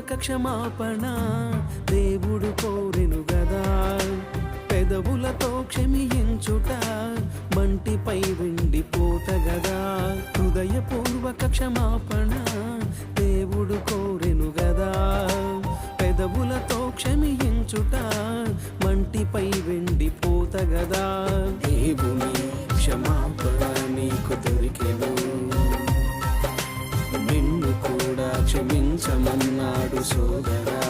హృదయపూర్వక క్షమాపణ దేవుడు కోరెను గదా. పెదవులతో క్షమించుట మంటిపై వెండిపోత గదా. హృదయపూర్వక క్షమాపణ దేవుడు కోరెను గదా. పెదవులతో క్షమించుట మంటిపై వెండిపోత గదా. దేవుని క్షమాపణ నీకు దొరికెను, నిన్ను కూడా క్షమించమన్నాడు సోదరా.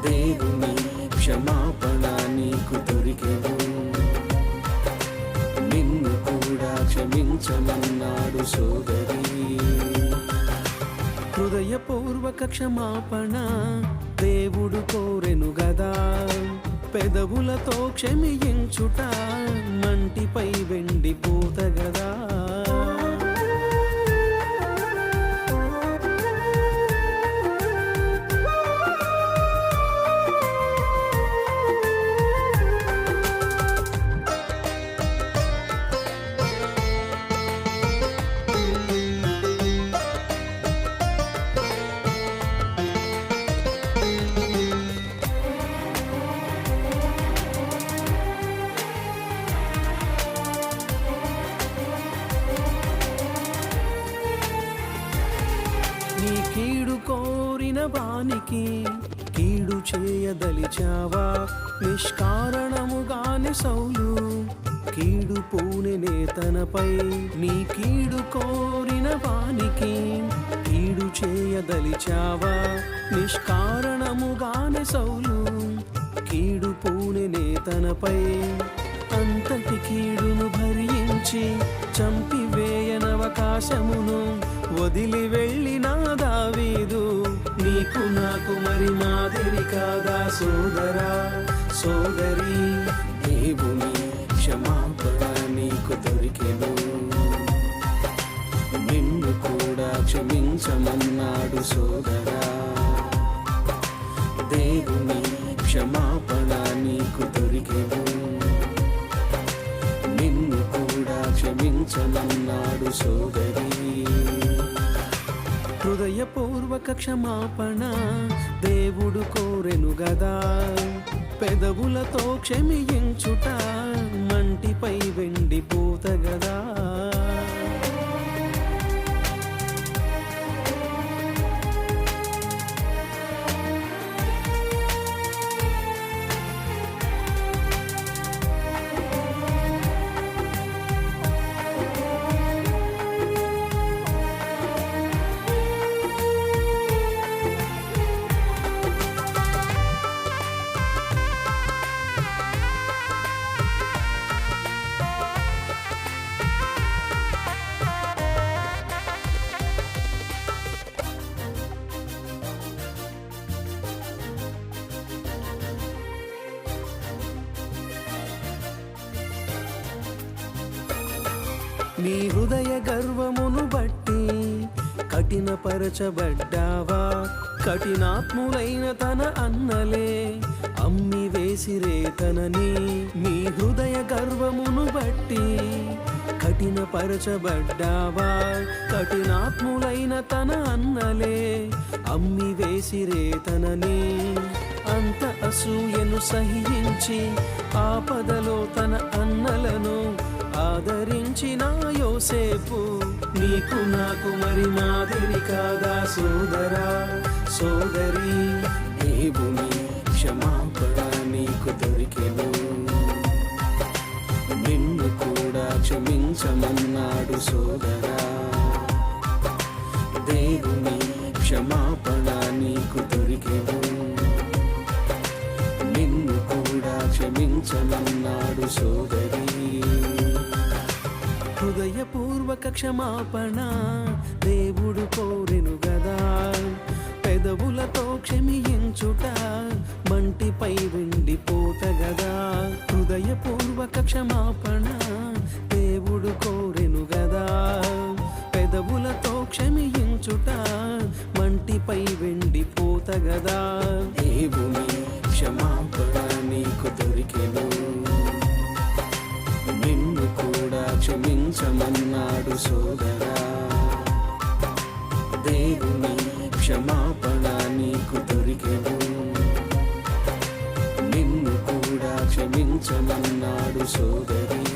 దేవుని క్షమాపణ నీకు దొరికెను, నిన్ను కూడా క్షమించమన్నాడు సోదరి. హృదయపూర్వక క్షమాపణ దేవుడు కోరెను గదా. పెదవులతో క్షమించుట మంటిపై వెండిపోత గదా. నీ కీడు కోరిన వానికి కీడు చేయదలిచావా. నిష్కారణముగానే సౌలు కీడు పూనెనే తనపై. నీ కీడు కోరిన వానికి కీడు చేయదలిచావా. నిష్కారణముగానే సౌలు కీడు పూనెనే తనపై. అంతటి కీడును భరించి చంపివేయనవకాశమును వదిలి వెళ్ళిన దావీదు నీకు నాకు మరి మాదిరి కాదా సోదరా సోదరి. దేవుని క్షమాపణ నీకు దొరికెను, నిన్ను కూడా క్షమించమన్నాడు సోదరా. దేవుని క్షమాపణ నీకు దొరికెను, నిన్ను కూడా క్షమించమన్నాడు సోదరి. హృదయపూర్వక క్షమాపణ దేవుడు కోరెను గదా. పెదవులతో క్షమించుట మంటిపై వెండిపోత గదా. నీ హృదయ గర్వమును బట్టి కఠినపరచబడ్డావా. కఠినాత్ములైన తన అన్నలే అమ్మి వేసిరే తనని. నీ హృదయ గర్వమును బట్టి కఠినపరచబడ్డావా. కఠినాత్ములైన తన అన్నలే అమ్మి వేసిరే తనని. అంత అసూయను సహించి ఆపదలో తన అన్నలను ఆదరించిన యోసేపు నీకు నాకు మరి మాదిరి కాదా సోదరా సోదరి. దేవుని క్షమాపణ నీకు దొరికెను, నిన్ను కూడా క్షమించమన్నాడు సోదరా. దేవుని క్షమాపణ నీకు దొరికెను, నిన్ను కూడా క్షమించమన్నాడు సోదరి. హృదయపూర్వక క్షమాపణ దేవుడు కోరెను గదా. పెదవులతో క్షమించుట మంటిపై వెండిపోత గదా. హృదయపూర్వక క్షమాపణ దేవుడు కోరెను గదా. పెదవులతో క్షమించుట మంటిపై వెండిపోత గదా. దేవుని క్షమాపణ నీకు దొరికెను, నిన్ను కూడా క్షమించమన్నాడు సోదరా. దేవుని క్షమాపణ నీకు దొరికెను. నిన్ను కూడా క్షమించమన్నాడు సోదరి.